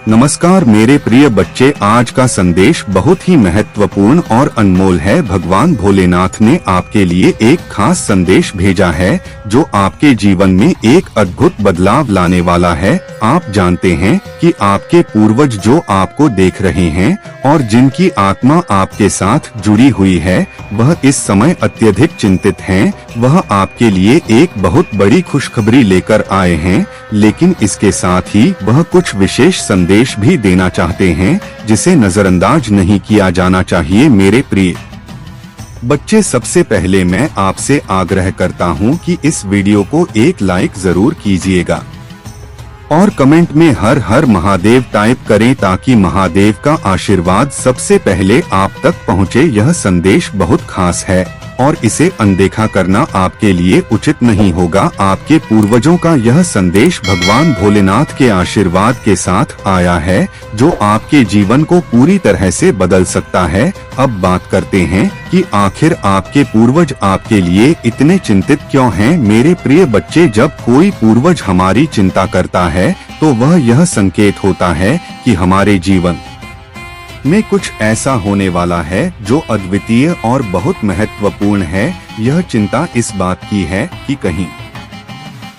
नमस्कार मेरे प्रिय बच्चे, आज का संदेश बहुत ही महत्वपूर्ण और अनमोल है। भगवान भोलेनाथ ने आपके लिए एक खास संदेश भेजा है जो आपके जीवन में एक अद्भुत बदलाव लाने वाला है। आप जानते हैं कि आपके पूर्वज जो आपको देख रहे हैं और जिनकी आत्मा आपके साथ जुड़ी हुई है, वह इस समय अत्यधिक चिंतित हैं। वह आपके लिए एक बहुत बड़ी खुशखबरी लेकर आए हैं, लेकिन इसके साथ ही वह कुछ विशेष संदेश भी देना चाहते हैं जिसे नजरअंदाज नहीं किया जाना चाहिए। मेरे प्रिय बच्चे, सबसे पहले मैं आपसे आग्रह करता हूं कि इस वीडियो को एक लाइक जरूर कीजिएगा और कमेंट में हर हर महादेव टाइप करें ताकि महादेव का आशीर्वाद सबसे पहले आप तक पहुंचे। यह संदेश बहुत खास है और इसे अनदेखा करना आपके लिए उचित नहीं होगा। आपके पूर्वजों का यह संदेश भगवान भोलेनाथ के आशीर्वाद के साथ आया है जो आपके जीवन को पूरी तरह से बदल सकता है। अब बात करते हैं कि आखिर आपके पूर्वज आपके लिए इतने चिंतित क्यों हैं। मेरे प्रिय बच्चे, जब कोई पूर्वज हमारी चिंता करता है तो वह यह संकेत होता है कि हमारे जीवन में कुछ ऐसा होने वाला है जो अद्वितीय और बहुत महत्वपूर्ण है। यह चिंता इस बात की है कि कहीं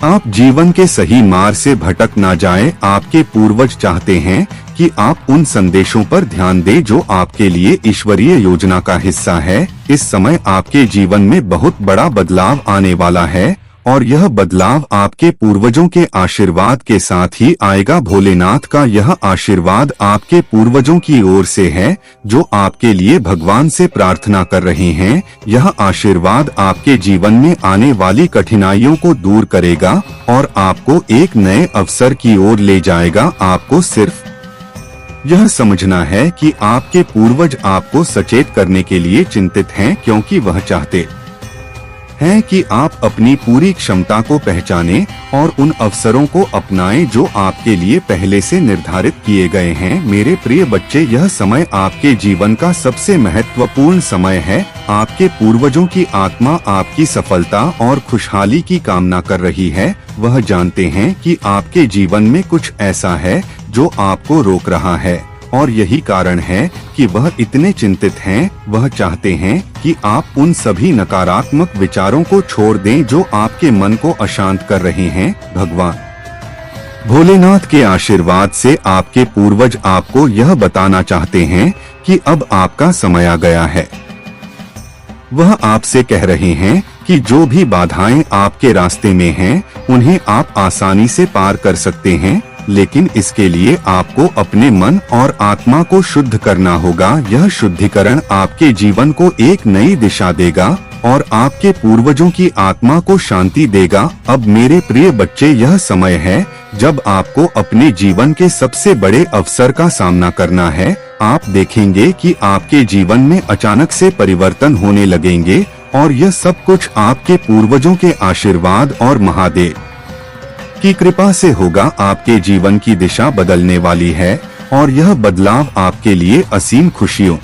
आप जीवन के सही मार्ग से भटक ना जाएं। आपके पूर्वज चाहते हैं कि आप उन संदेशों पर ध्यान दें जो आपके लिए ईश्वरीय योजना का हिस्सा है। इस समय आपके जीवन में बहुत बड़ा बदलाव आने वाला है और यह बदलाव आपके पूर्वजों के आशीर्वाद के साथ ही आएगा। भोलेनाथ का यह आशीर्वाद आपके पूर्वजों की ओर से है जो आपके लिए भगवान से प्रार्थना कर रहे हैं। यह आशीर्वाद आपके जीवन में आने वाली कठिनाइयों को दूर करेगा और आपको एक नए अवसर की ओर ले जाएगा। आपको सिर्फ यह समझना है कि आपके पूर्वज आपको सचेत करने के लिए चिंतित हैं, क्योंकि वह चाहते हैं कि आप अपनी पूरी क्षमता को पहचानें और उन अवसरों को अपनाएं जो आपके लिए पहले से निर्धारित किए गए हैं। मेरे प्रिय बच्चे, यह समय आपके जीवन का सबसे महत्वपूर्ण समय है। आपके पूर्वजों की आत्मा आपकी सफलता और खुशहाली की कामना कर रही है। वह जानते हैं कि आपके जीवन में कुछ ऐसा है जो आपको रोक रहा है और यही कारण है कि वह इतने चिंतित हैं। वह चाहते हैं कि आप उन सभी नकारात्मक विचारों को छोड़ दें जो आपके मन को अशांत कर रहे हैं। भगवान भोलेनाथ के आशीर्वाद से आपके पूर्वज आपको यह बताना चाहते हैं कि अब आपका समय आ गया है। वह आपसे कह रहे हैं कि जो भी बाधाएं आपके रास्ते में हैं, उन्हें आप आसानी से पार कर सकते हैं, लेकिन इसके लिए आपको अपने मन और आत्मा को शुद्ध करना होगा। यह शुद्धिकरण आपके जीवन को एक नई दिशा देगा और आपके पूर्वजों की आत्मा को शांति देगा। अब मेरे प्रिय बच्चे, यह समय है जब आपको अपने जीवन के सबसे बड़े अवसर का सामना करना है। आप देखेंगे कि आपके जीवन में अचानक से परिवर्तन होने लगेंगे और यह सब कुछ आपके पूर्वजों के आशीर्वाद और महादेव की कृपा से होगा। आपके जीवन की दिशा बदलने वाली है और यह बदलाव आपके लिए असीम खुशियों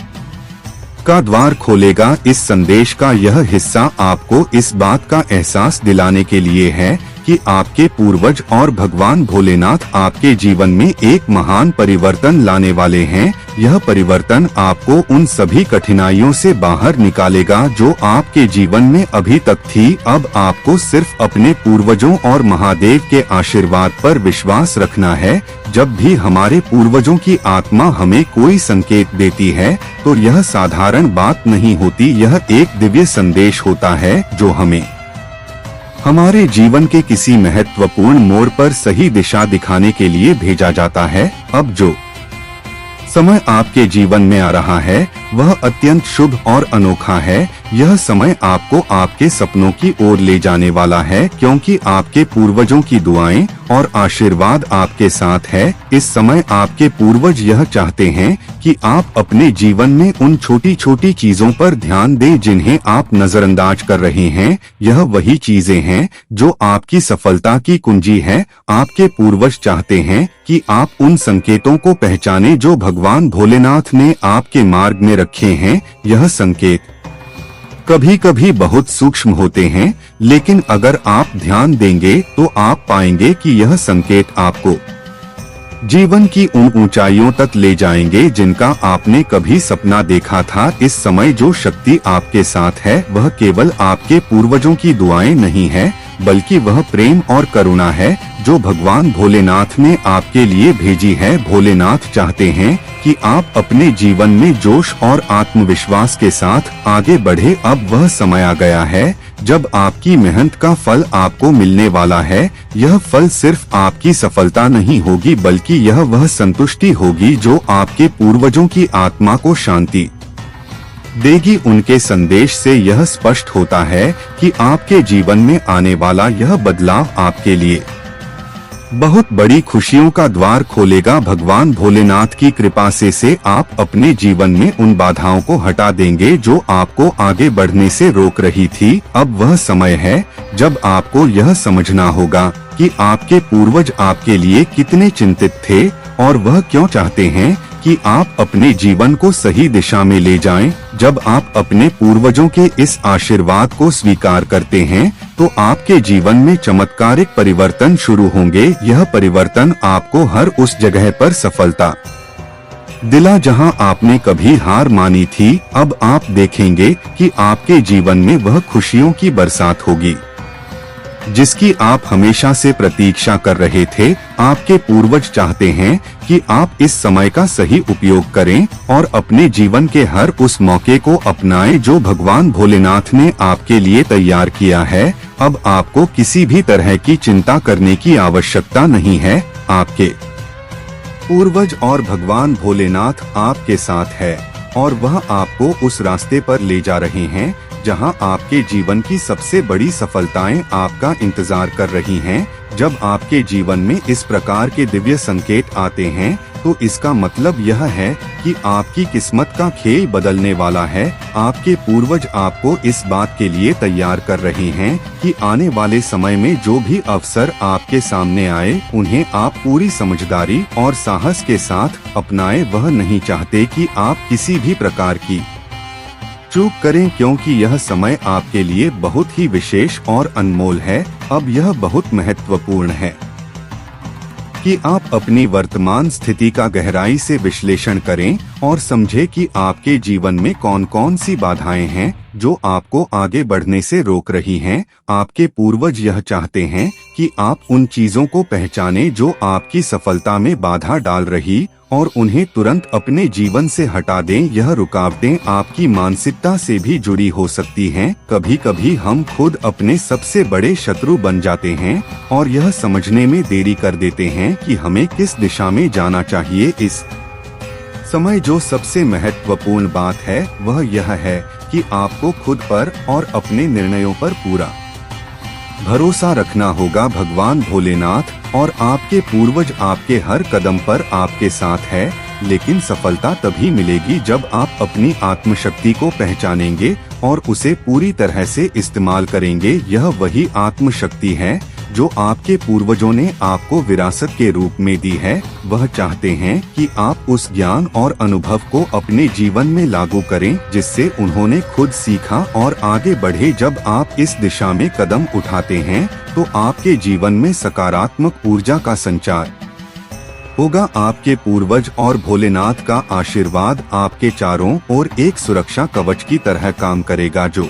का द्वार खोलेगा। इस संदेश का यह हिस्सा आपको इस बात का एहसास दिलाने के लिए है कि आपके पूर्वज और भगवान भोलेनाथ आपके जीवन में एक महान परिवर्तन लाने वाले हैं। यह परिवर्तन आपको उन सभी कठिनाइयों से बाहर निकालेगा जो आपके जीवन में अभी तक थी। अब आपको सिर्फ अपने पूर्वजों और महादेव के आशीर्वाद पर विश्वास रखना है। जब भी हमारे पूर्वजों की आत्मा हमें कोई संकेत देती है तो यह साधारण बात नहीं होती, यह एक दिव्य संदेश होता है जो हमें हमारे जीवन के किसी महत्वपूर्ण मोड़ पर सही दिशा दिखाने के लिए भेजा जाता है। अब जो समय आपके जीवन में आ रहा है वह अत्यंत शुभ और अनोखा है। यह समय आपको आपके सपनों की ओर ले जाने वाला है, क्योंकि आपके पूर्वजों की दुआएं और आशीर्वाद आपके साथ है। इस समय आपके पूर्वज यह चाहते हैं कि आप अपने जीवन में उन छोटी छोटी चीजों पर ध्यान दें जिन्हें आप नजरअंदाज कर रहे हैं। यह वही चीजें हैं जो आपकी सफलता की कुंजी है। आपके पूर्वज चाहते हैं कि आप उन संकेतों को पहचानें जो भगवान भोलेनाथ ने आपके मार्ग में रखे हैं। यह संकेत कभी कभी बहुत सूक्ष्म होते हैं, लेकिन अगर आप ध्यान देंगे तो आप पाएंगे कि यह संकेत आपको जीवन की उन ऊंचाइयों तक ले जाएंगे जिनका आपने कभी सपना देखा था। इस समय जो शक्ति आपके साथ है वह केवल आपके पूर्वजों की दुआएं नहीं है, बल्कि वह प्रेम और करुणा है जो भगवान भोलेनाथ ने आपके लिए भेजी है। भोलेनाथ चाहते हैं कि आप अपने जीवन में जोश और आत्मविश्वास के साथ आगे बढ़े। अब वह समय आ गया है जब आपकी मेहनत का फल आपको मिलने वाला है। यह फल सिर्फ आपकी सफलता नहीं होगी, बल्कि यह वह संतुष्टि होगी जो आपके पूर्वजों की आत्मा को शांति देगी। उनके संदेश से यह स्पष्ट होता है कि आपके जीवन में आने वाला यह बदलाव आपके लिए बहुत बड़ी खुशियों का द्वार खोलेगा। भगवान भोलेनाथ की कृपा से आप अपने जीवन में उन बाधाओं को हटा देंगे जो आपको आगे बढ़ने से रोक रही थी। अब वह समय है जब आपको यह समझना होगा कि आपके पूर्वज आपके लिए कितने चिंतित थे और वह क्यों चाहते हैं कि आप अपने जीवन को सही दिशा में ले जाएं। जब आप अपने पूर्वजों के इस आशीर्वाद को स्वीकार करते हैं तो आपके जीवन में चमत्कारिक परिवर्तन शुरू होंगे। यह परिवर्तन आपको हर उस जगह पर सफलता दिला जहां आपने कभी हार मानी थी। अब आप देखेंगे कि आपके जीवन में वह खुशियों की बरसात होगी जिसकी आप हमेशा से प्रतीक्षा कर रहे थे। आपके पूर्वज चाहते हैं कि आप इस समय का सही उपयोग करें और अपने जीवन के हर उस मौके को अपनाएं जो भगवान भोलेनाथ ने आपके लिए तैयार किया है। अब आपको किसी भी तरह की चिंता करने की आवश्यकता नहीं है। आपके पूर्वज और भगवान भोलेनाथ आपके साथ है और वह आपको उस रास्ते पर ले जा रहे हैं जहां आपके जीवन की सबसे बड़ी सफलताएं आपका इंतजार कर रही हैं। जब आपके जीवन में इस प्रकार के दिव्य संकेत आते हैं तो इसका मतलब यह है कि आपकी किस्मत का खेल बदलने वाला है। आपके पूर्वज आपको इस बात के लिए तैयार कर रहे हैं कि आने वाले समय में जो भी अवसर आपके सामने आए उन्हें आप पूरी समझदारी और साहस के साथ अपनाएं। वह नहीं चाहते कि आप किसी भी प्रकार की चूक करें, क्योंकि यह समय आपके लिए बहुत ही विशेष और अनमोल है। अब यह बहुत महत्वपूर्ण है कि आप अपनी वर्तमान स्थिति का गहराई से विश्लेषण करें और समझें कि आपके जीवन में कौन कौन सी बाधाएं हैं जो आपको आगे बढ़ने से रोक रही हैं। आपके पूर्वज यह चाहते हैं कि आप उन चीजों को पहचानें जो आपकी सफलता में बाधा डाल रही और उन्हें तुरंत अपने जीवन से हटा दें। यह रुकावटें आपकी मानसिकता से भी जुड़ी हो सकती हैं। कभी कभी हम खुद अपने सबसे बड़े शत्रु बन जाते हैं और यह समझने में देरी कर देते हैं कि हमें किस दिशा में जाना चाहिए। इस समय जो सबसे महत्वपूर्ण बात है वह यह है कि आपको खुद पर और अपने निर्णयों पर पूरा भरोसा रखना होगा। भगवान भोलेनाथ और आपके पूर्वज आपके हर कदम पर आपके साथ है, लेकिन सफलता तभी मिलेगी जब आप अपनी आत्मशक्ति को पहचानेंगे और उसे पूरी तरह से इस्तेमाल करेंगे। यह वही आत्मशक्ति है जो आपके पूर्वजों ने आपको विरासत के रूप में दी है। वह चाहते हैं कि आप उस ज्ञान और अनुभव को अपने जीवन में लागू करें जिससे उन्होंने खुद सीखा और आगे बढ़े। जब आप इस दिशा में कदम उठाते हैं तो आपके जीवन में सकारात्मक ऊर्जा का संचार होगा। आपके पूर्वज और भोलेनाथ का आशीर्वाद आपके चारों ओर एक सुरक्षा कवच की तरह काम करेगा जो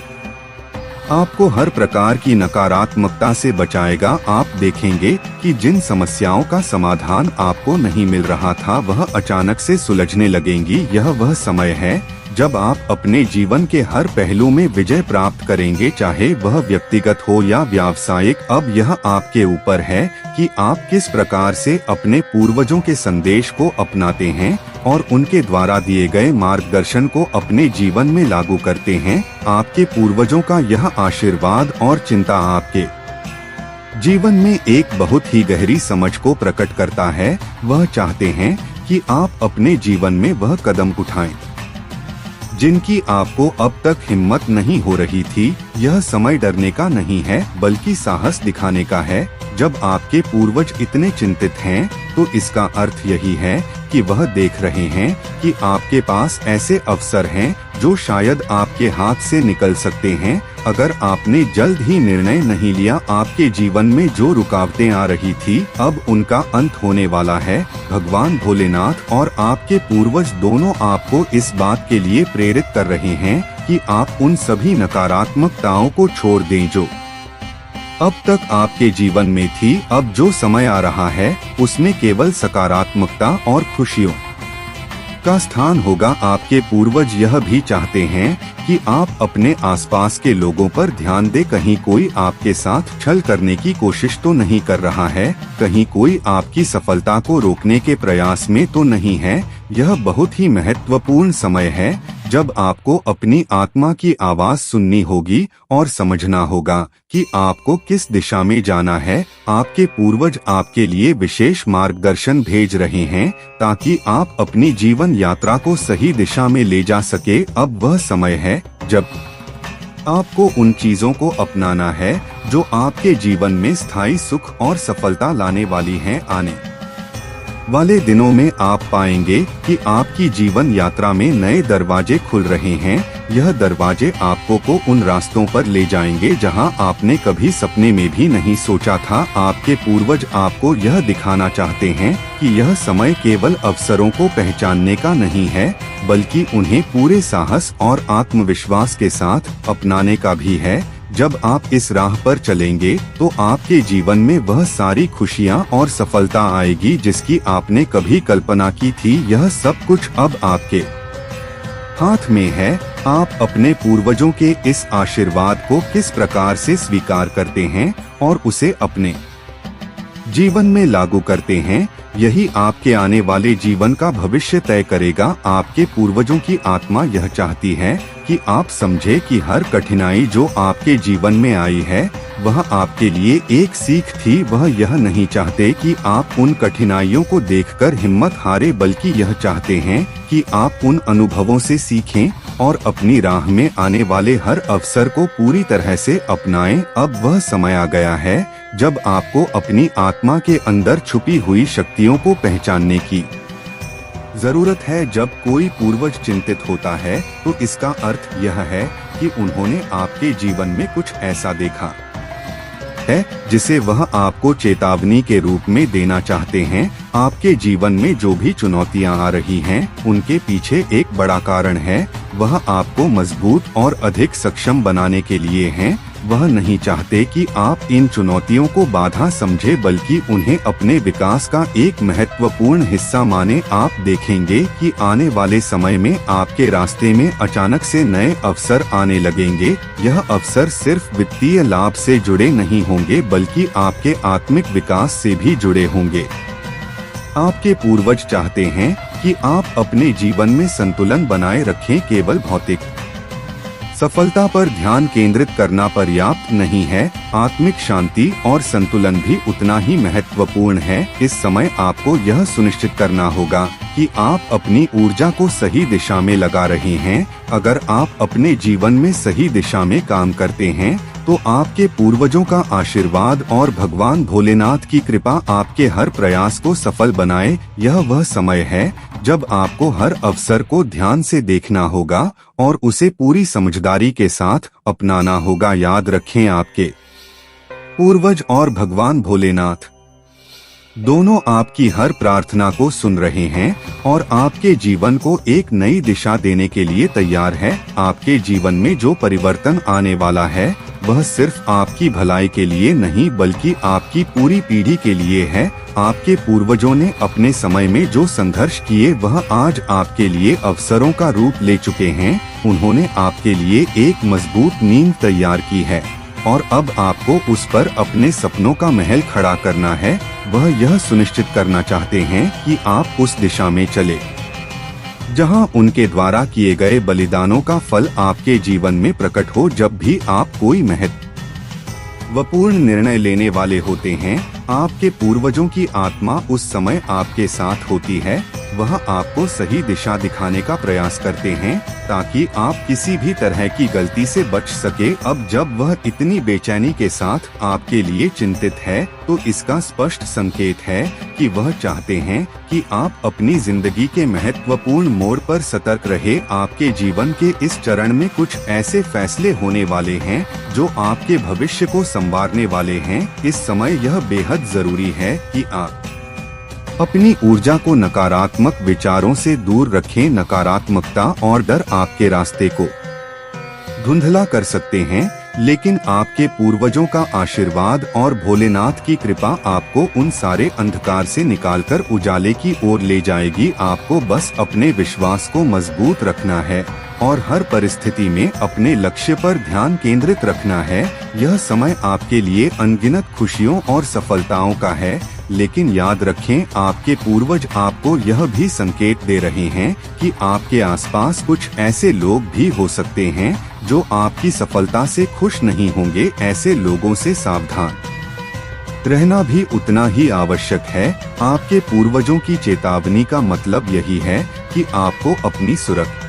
आपको हर प्रकार की नकारात्मकता से बचाएगा। आप देखेंगे कि जिन समस्याओं का समाधान आपको नहीं मिल रहा था वह अचानक से सुलझने लगेंगी। यह वह समय है जब आप अपने जीवन के हर पहलू में विजय प्राप्त करेंगे, चाहे वह व्यक्तिगत हो या व्यावसायिक। अब यह आपके ऊपर है कि आप किस प्रकार से अपने पूर्वजों के संदेश को अपनाते हैं और उनके द्वारा दिए गए मार्गदर्शन को अपने जीवन में लागू करते हैं। आपके पूर्वजों का यह आशीर्वाद और चिंता आपके जीवन में एक बहुत ही गहरी समझ को प्रकट करता है। वह चाहते हैं कि आप अपने जीवन में वह कदम उठाएं जिनकी आपको अब तक हिम्मत नहीं हो रही थी। यह समय डरने का नहीं है बल्कि साहस दिखाने का है। जब आपके पूर्वज इतने चिंतित हैं, तो इसका अर्थ यही है कि वह देख रहे हैं कि आपके पास ऐसे अवसर हैं जो शायद आपके हाथ से निकल सकते हैं अगर आपने जल्द ही निर्णय नहीं लिया। आपके जीवन में जो रुकावटें आ रही थी, अब उनका अंत होने वाला है। भगवान भोलेनाथ और आपके पूर्वज दोनों आपको इस बात के लिए प्रेरित कर रहे हैं कि आप उन सभी नकारात्मकताओं को छोड़ दें जो अब तक आपके जीवन में थी। अब जो समय आ रहा है उसमें केवल सकारात्मकता और खुशियों का स्थान होगा। आपके पूर्वज यह भी चाहते हैं कि आप अपने आसपास के लोगों पर ध्यान दें। कहीं कोई आपके साथ छल करने की कोशिश तो नहीं कर रहा है, कहीं कोई आपकी सफलता को रोकने के प्रयास में तो नहीं है। यह बहुत ही महत्वपूर्ण समय है जब आपको अपनी आत्मा की आवाज सुननी होगी और समझना होगा कि आपको किस दिशा में जाना है। आपके पूर्वज आपके लिए विशेष मार्गदर्शन भेज रहे हैं ताकि आप अपनी जीवन यात्रा को सही दिशा में ले जा सके। अब वह समय है जब आपको उन चीजों को अपनाना है जो आपके जीवन में स्थायी सुख और सफलता लाने वाली हैं। आने वाले दिनों में आप पाएंगे कि आपकी जीवन यात्रा में नए दरवाजे खुल रहे हैं। यह दरवाजे आपको उन रास्तों पर ले जाएंगे जहां आपने कभी सपने में भी नहीं सोचा था। आपके पूर्वज आपको यह दिखाना चाहते हैं कि यह समय केवल अवसरों को पहचानने का नहीं है, बल्कि उन्हें पूरे साहस और आत्मविश्वास के साथ अपनाने का भी है। जब आप इस राह पर चलेंगे तो आपके जीवन में वह सारी खुशियां और सफलता आएगी जिसकी आपने कभी कल्पना की थी। यह सब कुछ अब आपके हाथ में है। आप अपने पूर्वजों के इस आशीर्वाद को किस प्रकार से स्वीकार करते हैं और उसे अपने जीवन में लागू करते हैं, यही आपके आने वाले जीवन का भविष्य तय करेगा। आपके पूर्वजों की आत्मा यह चाहती है कि आप समझे कि हर कठिनाई जो आपके जीवन में आई है वह आपके लिए एक सीख थी। वह यह नहीं चाहते कि आप उन कठिनाइयों को देखकर हिम्मत हारे, बल्कि यह चाहते हैं कि आप उन अनुभवों से सीखें और अपनी राह में आने वाले हर अवसर को पूरी तरह से अपनाएं। अब वह समय आ गया है जब आपको अपनी आत्मा के अंदर छुपी हुई शक्तियों को पहचानने की जरूरत है। जब कोई पूर्वज चिंतित होता है तो इसका अर्थ यह है कि उन्होंने आपके जीवन में कुछ ऐसा देखा है जिसे वह आपको चेतावनी के रूप में देना चाहते हैं। आपके जीवन में जो भी चुनौतियां आ रही हैं, उनके पीछे एक बड़ा कारण है। वह आपको मजबूत और अधिक सक्षम बनाने के लिए हैं। वह नहीं चाहते कि आप इन चुनौतियों को बाधा समझे, बल्कि उन्हें अपने विकास का एक महत्वपूर्ण हिस्सा माने। आप देखेंगे कि आने वाले समय में आपके रास्ते में अचानक से नए अवसर आने लगेंगे। यह अवसर सिर्फ वित्तीय लाभ से जुड़े नहीं होंगे, बल्कि आपके आत्मिक विकास से भी जुड़े होंगे। आपके पूर्वज चाहते हैं कि आप अपने जीवन में संतुलन बनाए रखें। केवल भौतिक सफलता पर ध्यान केंद्रित करना पर्याप्त नहीं है, आत्मिक शांति और संतुलन भी उतना ही महत्वपूर्ण है। इस समय आपको यह सुनिश्चित करना होगा कि आप अपनी ऊर्जा को सही दिशा में लगा रहे हैं। अगर आप अपने जीवन में सही दिशा में काम करते हैं तो आपके पूर्वजों का आशीर्वाद और भगवान भोलेनाथ की कृपा आपके हर प्रयास को सफल बनाए। यह वह समय है जब आपको हर अवसर को ध्यान से देखना होगा और उसे पूरी समझदारी के साथ अपनाना होगा। याद रखें, आपके पूर्वज और भगवान भोलेनाथ दोनों आपकी हर प्रार्थना को सुन रहे हैं और आपके जीवन को एक नई दिशा देने के लिए तैयार है। आपके जीवन में जो परिवर्तन आने वाला है वह सिर्फ आपकी भलाई के लिए नहीं, बल्कि आपकी पूरी पीढ़ी के लिए है। आपके पूर्वजों ने अपने समय में जो संघर्ष किए वह आज आपके लिए अवसरों का रूप ले चुके हैं। उन्होंने आपके लिए एक मजबूत नींव तैयार की है और अब आपको उस पर अपने सपनों का महल खड़ा करना है। वह यह सुनिश्चित करना चाहते हैं कि आप उस दिशा में चले जहां उनके द्वारा किए गए बलिदानों का फल आपके जीवन में प्रकट हो। जब भी आप कोई महत्वपूर्ण निर्णय लेने वाले होते हैं, आपके पूर्वजों की आत्मा उस समय आपके साथ होती है। वह आपको सही दिशा दिखाने का प्रयास करते हैं ताकि आप किसी भी तरह की गलती से बच सके। अब जब वह इतनी बेचैनी के साथ आपके लिए चिंतित है तो इसका स्पष्ट संकेत है कि वह चाहते हैं कि आप अपनी जिंदगी के महत्वपूर्ण मोड़ पर सतर्क रहे। आपके जीवन के इस चरण में कुछ ऐसे फैसले होने वाले हैं जो आपके भविष्य को संवारने वाले हैं। इस समय यह बेहद जरूरी है कि आप अपनी ऊर्जा को नकारात्मक विचारों से दूर रखें। नकारात्मकता और डर आपके रास्ते को धुंधला कर सकते हैं, लेकिन आपके पूर्वजों का आशीर्वाद और भोलेनाथ की कृपा आपको उन सारे अंधकार से निकालकर उजाले की ओर ले जाएगी। आपको बस अपने विश्वास को मजबूत रखना है और हर परिस्थिति में अपने लक्ष्य पर ध्यान केंद्रित रखना है। यह समय आपके लिए अनगिनत खुशियों और सफलताओं का है, लेकिन याद रखें, आपके पूर्वज आपको यह भी संकेत दे रहे हैं कि आपके आसपास कुछ ऐसे लोग भी हो सकते हैं जो आपकी सफलता से खुश नहीं होंगे। ऐसे लोगों से सावधान रहना भी उतना ही आवश्यक है। आपके पूर्वजों की चेतावनी का मतलब यही है कि आपको अपनी सुरक्षा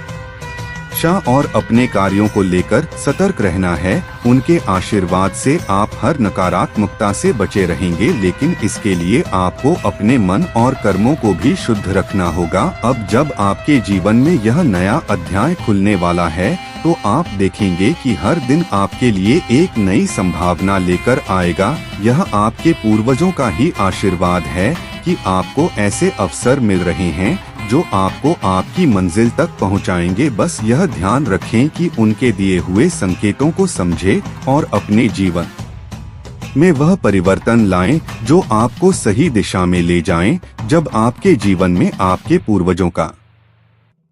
और अपने कार्यों को लेकर सतर्क रहना है। उनके आशीर्वाद से आप हर नकारात्मकता से बचे रहेंगे, लेकिन इसके लिए आपको अपने मन और कर्मों को भी शुद्ध रखना होगा। अब जब आपके जीवन में यह नया अध्याय खुलने वाला है तो आप देखेंगे कि हर दिन आपके लिए एक नई संभावना लेकर आएगा। यह आपके पूर्वजों का ही आशीर्वाद है कि आपको ऐसे अवसर मिल रहे हैं जो आपको आपकी मंजिल तक पहुंचाएंगे। बस यह ध्यान रखें कि उनके दिए हुए संकेतों को समझें और अपने जीवन में वह परिवर्तन लाएं जो आपको सही दिशा में ले जाएं। जब आपके जीवन में आपके पूर्वजों का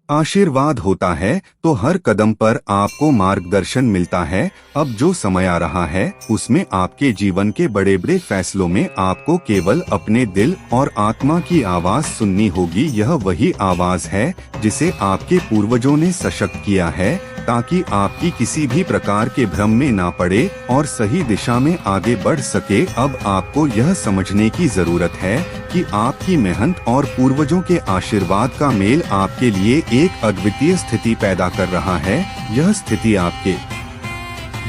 आशीर्वाद होता है तो हर कदम पर आपको मार्गदर्शन मिलता है। अब जो समय आ रहा है उसमें आपके जीवन के बड़े बड़े फैसलों में आपको केवल अपने दिल और आत्मा की आवाज सुननी होगी। यह वही आवाज है जिसे आपके पूर्वजों ने सशक्त किया है ताकि आपकी किसी भी प्रकार के भ्रम में ना पड़े और सही दिशा में आगे बढ़ सके। अब आपको यह समझने की जरूरत है कि आपकी मेहनत और पूर्वजों के आशीर्वाद का मेल आपके लिए एक अद्वितीय स्थिति पैदा कर रहा है। यह स्थिति आपके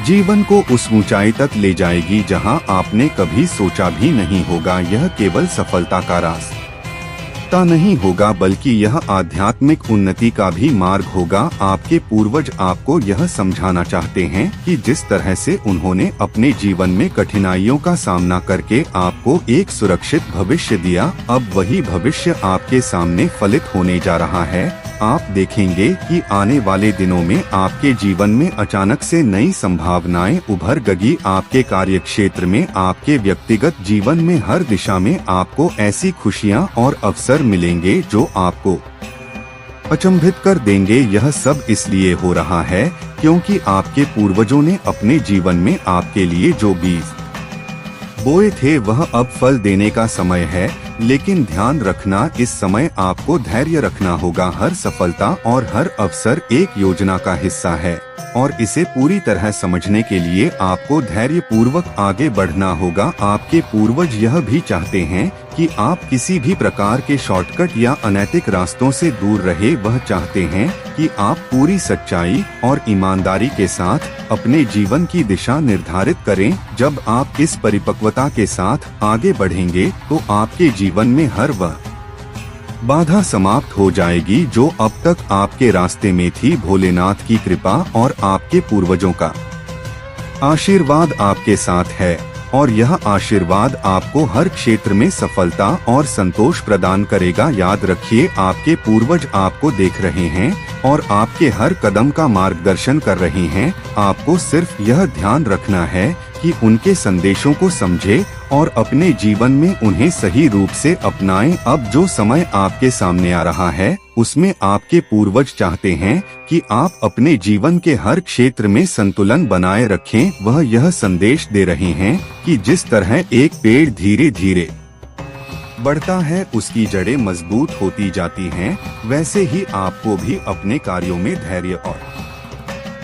जीवन को उस ऊंचाई तक ले जाएगी जहां आपने कभी सोचा भी नहीं होगा। यह केवल सफलता का रास्ता नहीं होगा, बल्कि यह आध्यात्मिक उन्नति का भी मार्ग होगा। आपके पूर्वज आपको यह समझाना चाहते हैं कि जिस तरह से उन्होंने अपने जीवन में कठिनाइयों का सामना करके आपको एक सुरक्षित भविष्य दिया, अब वही भविष्य आपके सामने फलित होने जा रहा है। आप देखेंगे कि आने वाले दिनों में आपके जीवन में अचानक से नई संभावनाएं उभर गई। आपके कार्यक्षेत्र में, आपके व्यक्तिगत जीवन में, हर दिशा में आपको ऐसी खुशियां और अवसर मिलेंगे जो आपको अचंभित कर देंगे। यह सब इसलिए हो रहा है क्योंकि आपके पूर्वजों ने अपने जीवन में आपके लिए जो बीज बोए थे वह अब फल देने का समय है। लेकिन ध्यान रखना, इस समय आपको धैर्य रखना होगा। हर सफलता और हर अवसर एक योजना का हिस्सा है और इसे पूरी तरह समझने के लिए आपको धैर्य पूर्वक आगे बढ़ना होगा। आपके पूर्वज यह भी चाहते हैं कि आप किसी भी प्रकार के शॉर्टकट या अनैतिक रास्तों से दूर रहे। वह चाहते हैं कि आप पूरी सच्चाई और ईमानदारी के साथ अपने जीवन की दिशा निर्धारित करें। जब आप इस परिपक्वता के साथ आगे बढ़ेंगे तो आपके जीवन में हर वह बाधा समाप्त हो जाएगी जो अब तक आपके रास्ते में थी। भोलेनाथ की कृपा और आपके पूर्वजों का आशीर्वाद आपके साथ है और यह आशीर्वाद आपको हर क्षेत्र में सफलता और संतोष प्रदान करेगा। याद रखिए, आपके पूर्वज आपको देख रहे हैं और आपके हर कदम का मार्गदर्शन कर रहे हैं। आपको सिर्फ यह ध्यान रखना है कि उनके संदेशों को समझे और अपने जीवन में उन्हें सही रूप से अपनाएं। अब जो समय आपके सामने आ रहा है उसमें आपके पूर्वज चाहते हैं कि आप अपने जीवन के हर क्षेत्र में संतुलन बनाए रखें। वह यह संदेश दे रहे हैं कि जिस तरह एक पेड़ धीरे धीरे बढ़ता है, उसकी जड़ें मजबूत होती जाती हैं, वैसे ही आपको भी अपने कार्यों में धैर्य और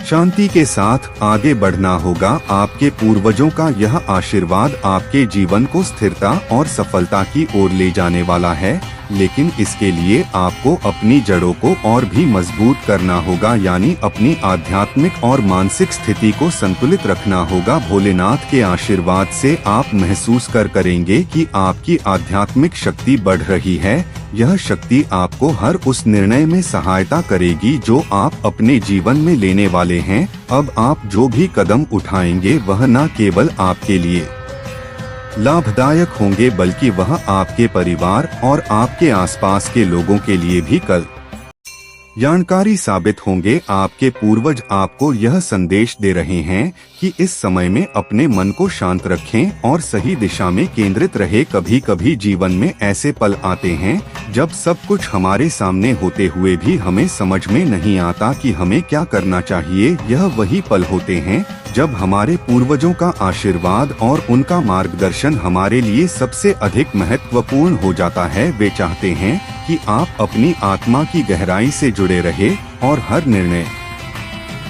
शांति के साथ आगे बढ़ना होगा। आपके पूर्वजों का यह आशीर्वाद आपके जीवन को स्थिरता और सफलता की ओर ले जाने वाला है। लेकिन इसके लिए आपको अपनी जड़ों को और भी मजबूत करना होगा, यानी अपनी आध्यात्मिक और मानसिक स्थिति को संतुलित रखना होगा। भोलेनाथ के आशीर्वाद से आप महसूस करेंगे कि आपकी आध्यात्मिक शक्ति बढ़ रही है। यह शक्ति आपको हर उस निर्णय में सहायता करेगी जो आप अपने जीवन में लेने वाले हैं। अब आप जो भी कदम उठाएंगे वह न केवल आपके लिए लाभदायक होंगे बल्कि वह आपके परिवार और आपके आसपास के लोगों के लिए भी कल्याणकारी साबित होंगे। आपके पूर्वज आपको यह संदेश दे रहे हैं कि इस समय में अपने मन को शांत रखें और सही दिशा में केंद्रित रहे। कभी कभी जीवन में ऐसे पल आते हैं जब सब कुछ हमारे सामने होते हुए भी हमें समझ में नहीं आता कि हमें क्या करना चाहिए। यह वही पल होते हैं जब हमारे पूर्वजों का आशीर्वाद और उनका मार्गदर्शन हमारे लिए सबसे अधिक महत्वपूर्ण हो जाता है। वे चाहते हैं कि आप अपनी आत्मा की गहराई से जुड़े रहे और हर निर्णय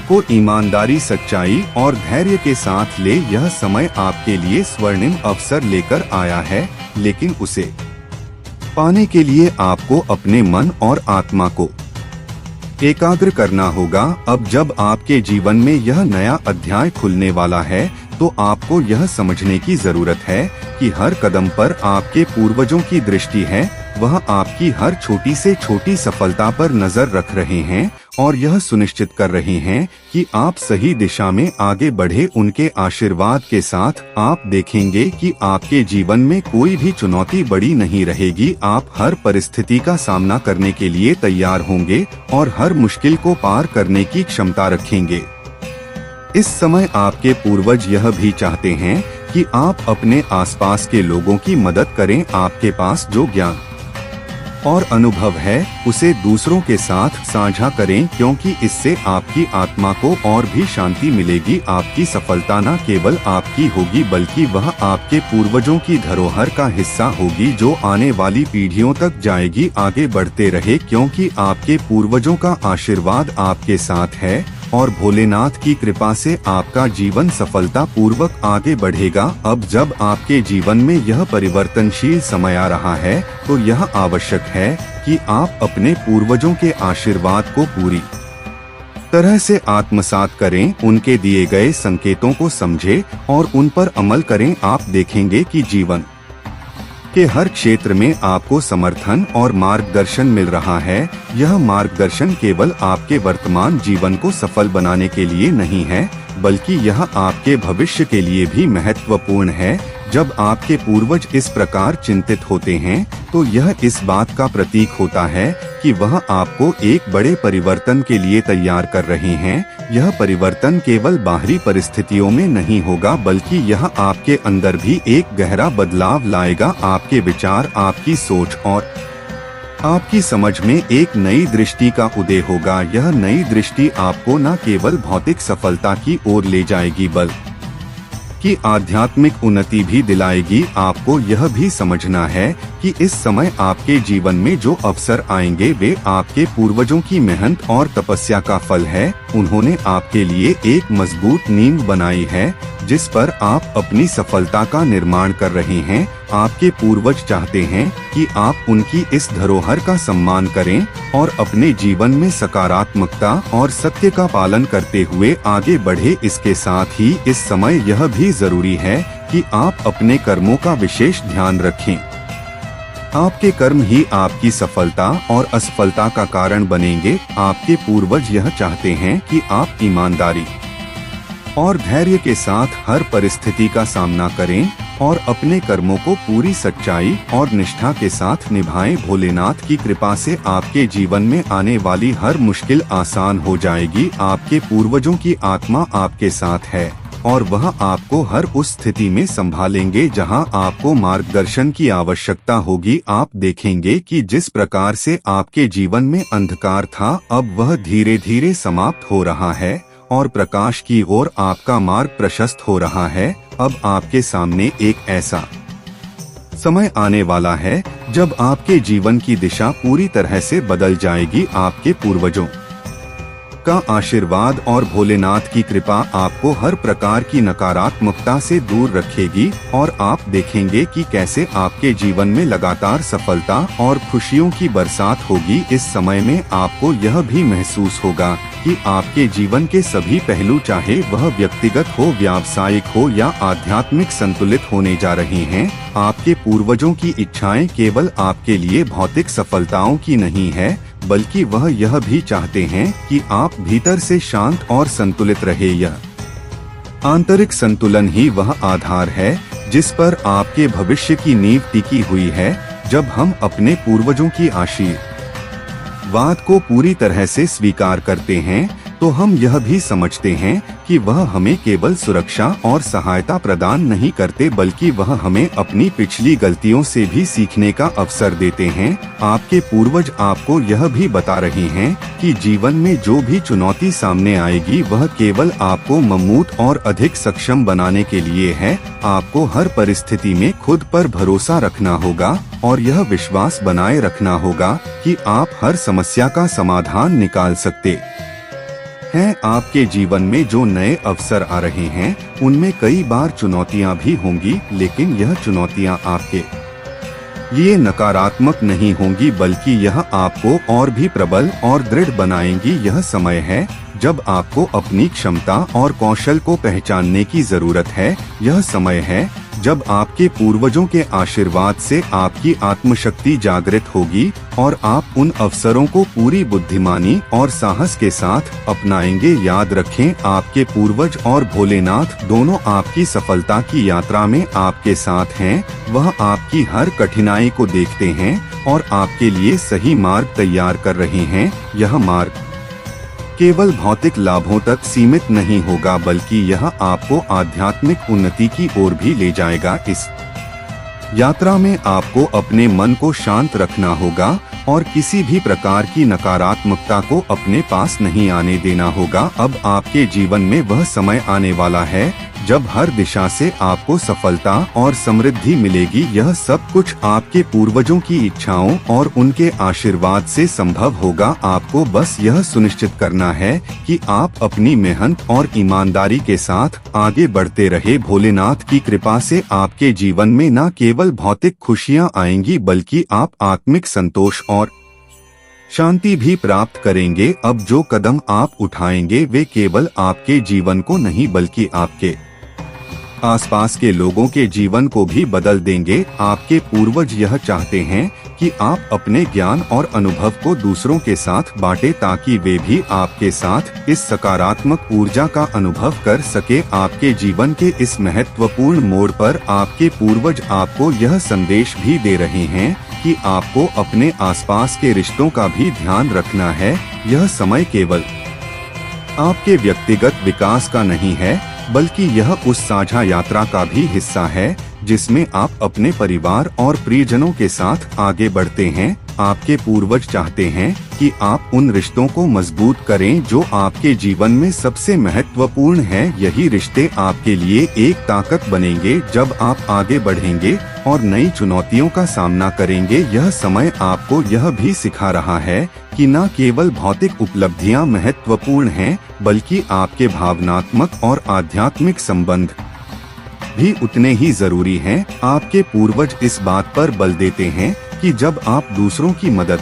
को ईमानदारी, सच्चाई और धैर्य के साथ ले। यह समय आपके लिए स्वर्णिम अवसर लेकर आया है, लेकिन उसे पाने के लिए आपको अपने मन और आत्मा को एकाग्र करना होगा। अब जब आपके जीवन में यह नया अध्याय खुलने वाला है तो आपको यह समझने की जरूरत है कि हर कदम पर आपके पूर्वजों की दृष्टि है। वह आपकी हर छोटी से छोटी सफलता पर नजर रख रहे हैं और यह सुनिश्चित कर रहे हैं कि आप सही दिशा में आगे बढ़े। उनके आशीर्वाद के साथ आप देखेंगे कि आपके जीवन में कोई भी चुनौती बड़ी नहीं रहेगी। आप हर परिस्थिति का सामना करने के लिए तैयार होंगे और हर मुश्किल को पार करने की क्षमता रखेंगे। इस समय आपके पूर्वज यह भी चाहते हैं कि आप अपने आसपास के लोगों की मदद करें। आपके पास जो ज्ञान और अनुभव है उसे दूसरों के साथ साझा करें, क्योंकि इससे आपकी आत्मा को और भी शांति मिलेगी। आपकी सफलता न केवल आपकी होगी बल्कि वह आपके पूर्वजों की धरोहर का हिस्सा होगी जो आने वाली पीढ़ियों तक जाएगी। आगे बढ़ते रहे, क्योंकि आपके पूर्वजों का आशीर्वाद आपके साथ है और भोलेनाथ की कृपा से आपका जीवन सफलता पूर्वक आगे बढ़ेगा। अब जब आपके जीवन में यह परिवर्तनशील समय आ रहा है तो यह आवश्यक है कि आप अपने पूर्वजों के आशीर्वाद को पूरी तरह से आत्मसात करें, उनके दिए गए संकेतों को समझें और उन पर अमल करें। आप देखेंगे कि जीवन के हर क्षेत्र में आपको समर्थन और मार्गदर्शन मिल रहा है। यह मार्गदर्शन केवल आपके वर्तमान जीवन को सफल बनाने के लिए नहीं है बल्कि यह आपके भविष्य के लिए भी महत्वपूर्ण है। जब आपके पूर्वज इस प्रकार चिंतित होते हैं तो यह इस बात का प्रतीक होता है कि वह आपको एक बड़े परिवर्तन के लिए तैयार कर रहे हैं। यह परिवर्तन केवल बाहरी परिस्थितियों में नहीं होगा बल्कि यह आपके अंदर भी एक गहरा बदलाव लाएगा। आपके विचार, आपकी सोच और आपकी समझ में एक नई दृष्टि का उदय होगा। यह नई दृष्टि आपको न केवल भौतिक सफलता की ओर ले जाएगी बल्कि आध्यात्मिक उन्नति भी दिलाएगी। आपको यह भी समझना है कि इस समय आपके जीवन में जो अवसर आएंगे वे आपके पूर्वजों की मेहनत और तपस्या का फल है। उन्होंने आपके लिए एक मजबूत नींव बनाई है जिस पर आप अपनी सफलता का निर्माण कर रहे हैं। आपके पूर्वज चाहते हैं कि आप उनकी इस धरोहर का सम्मान करें और अपने जीवन में सकारात्मकता और सत्य का पालन करते हुए आगे बढ़े। इसके साथ ही इस समय यह भी जरूरी है कि आप अपने कर्मों का विशेष ध्यान रखें। आपके कर्म ही आपकी सफलता और असफलता का कारण बनेंगे। आपके पूर्वज यह चाहते हैं कि आप ईमानदारी और धैर्य के साथ हर परिस्थिति का सामना करें और अपने कर्मों को पूरी सच्चाई और निष्ठा के साथ निभाएं। भोलेनाथ की कृपा से आपके जीवन में आने वाली हर मुश्किल आसान हो जाएगी। आपके पूर्वजों की आत्मा आपके साथ है और वह आपको हर उस स्थिति में संभालेंगे जहां आपको मार्गदर्शन की आवश्यकता होगी। आप देखेंगे कि जिस प्रकार से आपके जीवन में अंधकार था अब वह धीरे धीरे समाप्त हो रहा है और प्रकाश की ओर आपका मार्ग प्रशस्त हो रहा है। अब आपके सामने एक ऐसा समय आने वाला है जब आपके जीवन की दिशा पूरी तरह से बदल जाएगी। आपके पूर्वजों आपका आशीर्वाद और भोलेनाथ की कृपा आपको हर प्रकार की नकारात्मकता से दूर रखेगी और आप देखेंगे कि कैसे आपके जीवन में लगातार सफलता और खुशियों की बरसात होगी। इस समय में आपको यह भी महसूस होगा कि आपके जीवन के सभी पहलू, चाहे वह व्यक्तिगत हो, व्यावसायिक हो या आध्यात्मिक, संतुलित होने जा रहे हैं। आपके पूर्वजों की इच्छाएं केवल आपके लिए भौतिक सफलताओं की नहीं है, बल्कि वह यह भी चाहते हैं कि आप भीतर से शांत और संतुलित रहे। यह आंतरिक संतुलन ही वह आधार है जिस पर आपके भविष्य की नींव टिकी हुई है। जब हम अपने पूर्वजों की आशीर्वाद को पूरी तरह से स्वीकार करते हैं तो हम यह भी समझते हैं कि वह हमें केवल सुरक्षा और सहायता प्रदान नहीं करते, बल्कि वह हमें अपनी पिछली गलतियों से भी सीखने का अवसर देते हैं। आपके पूर्वज आपको यह भी बता रहे हैं कि जीवन में जो भी चुनौती सामने आएगी वह केवल आपको मजबूत और अधिक सक्षम बनाने के लिए है। आपको हर परिस्थिति में खुद पर भरोसा रखना होगा और यह विश्वास बनाए रखना होगा कि आप हर समस्या का समाधान निकाल सकते हैं। आपके जीवन में जो नए अवसर आ रहे हैं उनमें कई बार चुनौतियां भी होंगी, लेकिन यह चुनौतियां आपके लिए नकारात्मक नहीं होंगी, बल्कि यह आपको और भी प्रबल और दृढ़ बनाएंगी। यह समय है जब आपको अपनी क्षमता और कौशल को पहचानने की जरूरत है। यह समय है जब आपके पूर्वजों के आशीर्वाद से आपकी आत्मशक्ति जागृत होगी और आप उन अवसरों को पूरी बुद्धिमानी और साहस के साथ अपनाएंगे। याद रखें, आपके पूर्वज और भोलेनाथ दोनों आपकी सफलता की यात्रा में आपके साथ हैं। वह आपकी हर कठिनाई को देखते हैं और आपके लिए सही मार्ग तैयार कर रहे हैं। यह मार्ग केवल भौतिक लाभों तक सीमित नहीं होगा, बल्कि यह आपको आध्यात्मिक उन्नति की ओर भी ले जाएगा। इस यात्रा में आपको अपने मन को शांत रखना होगा और किसी भी प्रकार की नकारात्मकता को अपने पास नहीं आने देना होगा। अब आपके जीवन में वह समय आने वाला है जब हर दिशा से आपको सफलता और समृद्धि मिलेगी। यह सब कुछ आपके पूर्वजों की इच्छाओं और उनके आशीर्वाद से संभव होगा। आपको बस यह सुनिश्चित करना है कि आप अपनी मेहनत और ईमानदारी के साथ आगे बढ़ते रहे। भोलेनाथ की कृपा से आपके जीवन में न केवल भौतिक खुशियां आएंगी, बल्कि आप आत्मिक संतोष और शांति भी प्राप्त करेंगे। अब जो कदम आप उठाएंगे वे केवल आपके जीवन को नहीं, बल्कि आपके आसपास के लोगों के जीवन को भी बदल देंगे। आपके पूर्वज यह चाहते हैं कि आप अपने ज्ञान और अनुभव को दूसरों के साथ बांटें, ताकि वे भी आपके साथ इस सकारात्मक ऊर्जा का अनुभव कर सके। आपके जीवन के इस महत्वपूर्ण मोड़ पर आपके पूर्वज आपको यह संदेश भी दे रहे हैं कि आपको अपने आसपास के रिश्तों का भी ध्यान रखना है। यह समय केवल आपके व्यक्तिगत विकास का नहीं है, बल्कि यह उस साझा यात्रा का भी हिस्सा है जिसमें आप अपने परिवार और प्रियजनों के साथ आगे बढ़ते हैं। आपके पूर्वज चाहते हैं कि आप उन रिश्तों को मजबूत करें जो आपके जीवन में सबसे महत्वपूर्ण है। यही रिश्ते आपके लिए एक ताकत बनेंगे जब आप आगे बढ़ेंगे और नई चुनौतियों का सामना करेंगे। यह समय आपको यह भी सिखा रहा है कि न केवल भौतिक उपलब्धियां महत्वपूर्ण हैं, बल्कि आपके भावनात्मक और आध्यात्मिक संबंध भी उतने ही जरूरी हैं। आपके पूर्वज इस बात पर बल देते हैं कि जब आप दूसरों की मदद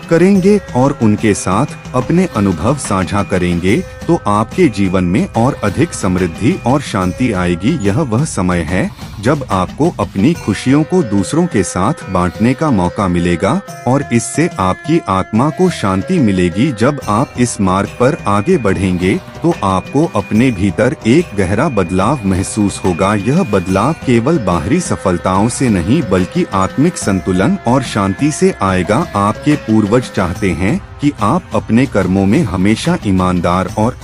करेंगे और उनके साथ अपने अनुभव साझा करेंगे तो आपके जीवन में और अधिक समृद्धि और शांति आएगी। यह वह समय है जब आपको अपनी खुशियों को दूसरों के साथ बांटने का मौका मिलेगा और इससे आपकी आत्मा को शांति मिलेगी। जब आप इस मार्ग पर आगे बढ़ेंगे तो आपको अपने भीतर एक गहरा बदलाव महसूस होगा। यह बदलाव केवल बाहरी सफलताओं से नहीं, बल्कि आत्मिक संतुलन और शांति से आएगा। आपके पूर्वज चाहते हैं कि आप अपने कर्मों में हमेशा ईमानदार और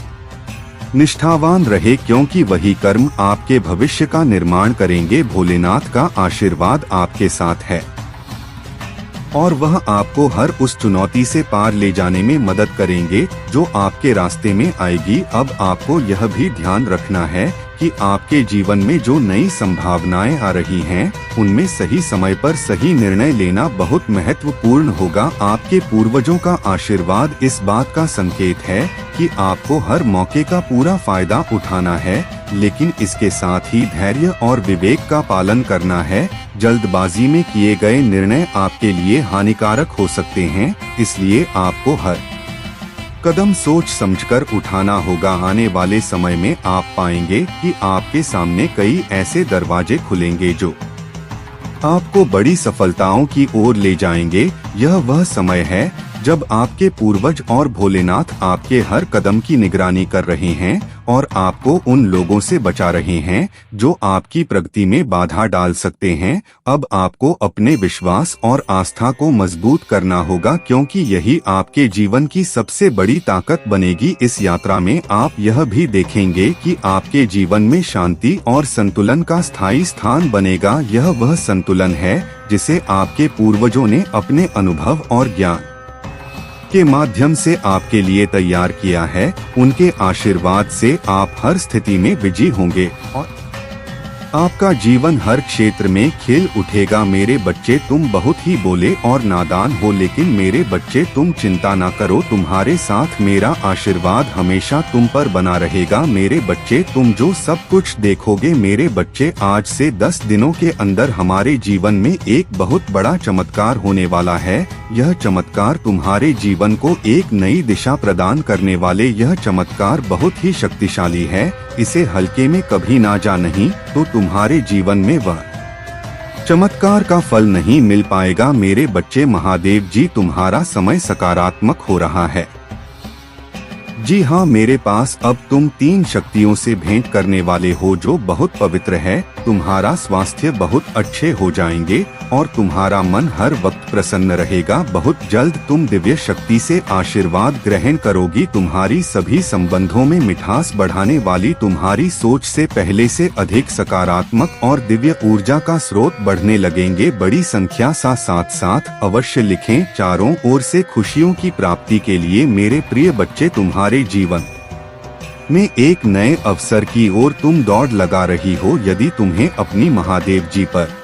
निष्ठावान रहे, क्योंकि वही कर्म आपके भविष्य का निर्माण करेंगे। भोलेनाथ का आशीर्वाद आपके साथ है और वह आपको हर उस चुनौती से पार ले जाने में मदद करेंगे जो आपके रास्ते में आएगी। अब आपको यह भी ध्यान रखना है कि आपके जीवन में जो नई संभावनाएं आ रही हैं, उनमें सही समय पर सही निर्णय लेना बहुत महत्वपूर्ण होगा। आपके पूर्वजों का आशीर्वाद इस बात का संकेत है कि आपको हर मौके का पूरा फायदा उठाना है, लेकिन इसके साथ ही धैर्य और विवेक का पालन करना है। जल्दबाजी में किए गए निर्णय आपके लिए हानिकारक हो सकते हैं, इसलिए आपको हर कदम सोच समझकर उठाना होगा। आने वाले समय में आप पाएंगे कि आपके सामने कई ऐसे दरवाजे खुलेंगे जो आपको बड़ी सफलताओं की ओर ले जाएंगे। यह वह समय है जब आपके पूर्वज और भोलेनाथ आपके हर कदम की निगरानी कर रहे हैं और आपको उन लोगों से बचा रहे हैं जो आपकी प्रगति में बाधा डाल सकते हैं। अब आपको अपने विश्वास और आस्था को मजबूत करना होगा, क्योंकि यही आपके जीवन की सबसे बड़ी ताकत बनेगी। इस यात्रा में आप यह भी देखेंगे कि आपके जीवन में शांति और संतुलन का स्थायी स्थान बनेगा। यह वह संतुलन है जिसे आपके पूर्वजों ने अपने अनुभव और ज्ञान के माध्यम से आपके लिए तैयार किया है। उनके आशीर्वाद से आप हर स्थिति में विजयी होंगे और आपका जीवन हर क्षेत्र में खिल उठेगा। मेरे बच्चे, तुम बहुत ही भोले और नादान हो, लेकिन मेरे बच्चे तुम चिंता ना करो, तुम्हारे साथ मेरा आशीर्वाद हमेशा तुम पर बना रहेगा। मेरे बच्चे, तुम जो सब कुछ देखोगे मेरे बच्चे, आज से 10 दिनों के अंदर हमारे जीवन में एक बहुत बड़ा चमत्कार होने वाला है। यह चमत्कार तुम्हारे जीवन को एक नई दिशा प्रदान करने वाले, यह चमत्कार बहुत ही शक्तिशाली है। इसे हल्के में कभी ना जा, नहीं तो तुम्हारे जीवन में वह चमत्कार का फल नहीं मिल पाएगा। मेरे बच्चे, महादेव जी तुम्हारा समय सकारात्मक हो रहा है। जी हाँ, मेरे पास अब तुम 3 शक्तियों से भेंट करने वाले हो जो बहुत पवित्र है। तुम्हारा स्वास्थ्य बहुत अच्छे हो जाएंगे और तुम्हारा मन हर वक्त प्रसन्न रहेगा। बहुत जल्द तुम दिव्य शक्ति से आशीर्वाद ग्रहण करोगी। तुम्हारी सभी संबंधों में मिठास बढ़ाने वाली तुम्हारी सोच से पहले से अधिक सकारात्मक और दिव्य ऊर्जा का स्रोत बढ़ने लगेंगे। बड़ी संख्या साथ साथ अवश्य लिखें। चारों ओर से खुशियों की प्राप्ति के लिए मेरे प्रिय बच्चे, तुम्हारे जीवन में एक नए अवसर की ओर तुम दौड़ लगा रही हो। यदि तुम्हें अपनी महादेव जी पर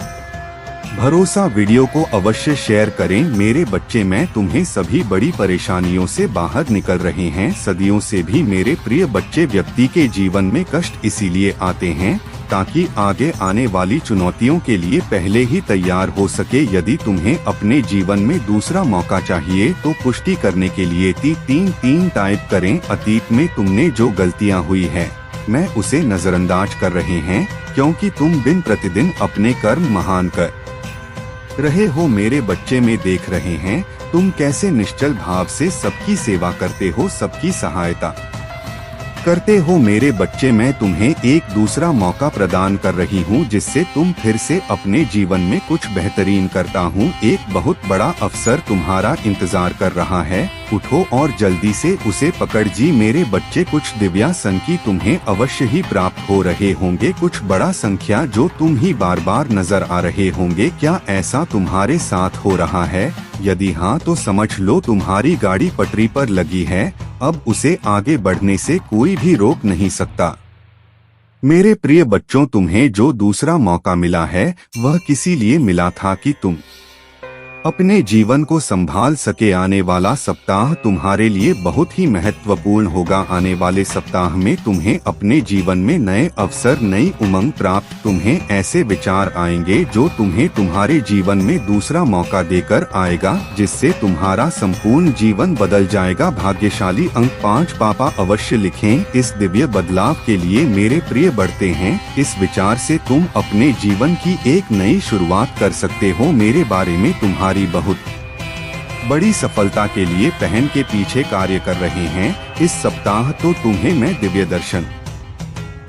भरोसा, वीडियो को अवश्य शेयर करें। मेरे बच्चे, मैं तुम्हें सभी बड़ी परेशानियों से बाहर निकल रहे हैं। सदियों से भी मेरे प्रिय बच्चे, व्यक्ति के जीवन में कष्ट इसीलिए आते हैं ताकि आगे आने वाली चुनौतियों के लिए पहले ही तैयार हो सके। यदि तुम्हें अपने जीवन में दूसरा मौका चाहिए तो पुष्टि करने के लिए 3 टाइप करें। अतीत में तुमने जो गलतियां हुई है, मैं उसे नजरअंदाज कर रहे हैं, क्योंकि तुम दिन प्रतिदिन अपने कर्म महान कर रहे हो। मेरे बच्चे, में देख रहे हैं तुम कैसे निश्चल भाव से सबकी सेवा करते हो, सबकी सहायता करते हो। मेरे बच्चे, मैं तुम्हें एक दूसरा मौका प्रदान कर रही हूँ जिससे तुम फिर से अपने जीवन में कुछ बेहतरीन करता हूँ। एक बहुत बड़ा अवसर तुम्हारा इंतजार कर रहा है, उठो और जल्दी से उसे पकड़ जी। मेरे बच्चे, कुछ दिव्या संकेत तुम्हें अवश्य ही प्राप्त हो रहे होंगे, कुछ बड़ा संख्या जो तुम ही बार बार नजर आ रहे होंगे। क्या ऐसा तुम्हारे साथ हो रहा है? यदि हाँ तो समझ लो तुम्हारी गाड़ी पटरी पर लगी है। अब उसे आगे बढ़ने से कोई भी रोक नहीं सकता। मेरे प्रिय बच्चों, तुम्हें जो दूसरा मौका मिला है वह किसी लिए मिला था कि तुम अपने जीवन को संभाल सके। आने वाला सप्ताह तुम्हारे लिए बहुत ही महत्वपूर्ण होगा। आने वाले सप्ताह में तुम्हें अपने जीवन में नए अवसर, नई उमंग प्राप्त, तुम्हें ऐसे विचार आएंगे जो तुम्हें तुम्हारे जीवन में दूसरा मौका देकर आएगा, जिससे तुम्हारा संपूर्ण जीवन बदल जाएगा। भाग्यशाली अंक 5 पापा अवश्य लिखें। इस दिव्य बदलाव के लिए मेरे प्रिय बढ़ते हैं। इस विचार से तुम अपने जीवन की एक नई शुरुआत कर सकते हो। मेरे बारे में तुम्हारी बहुत बड़ी सफलता के लिए पहन के पीछे कार्य कर रहे हैं। इस सप्ताह तो तुम्हें मैं दिव्य दर्शन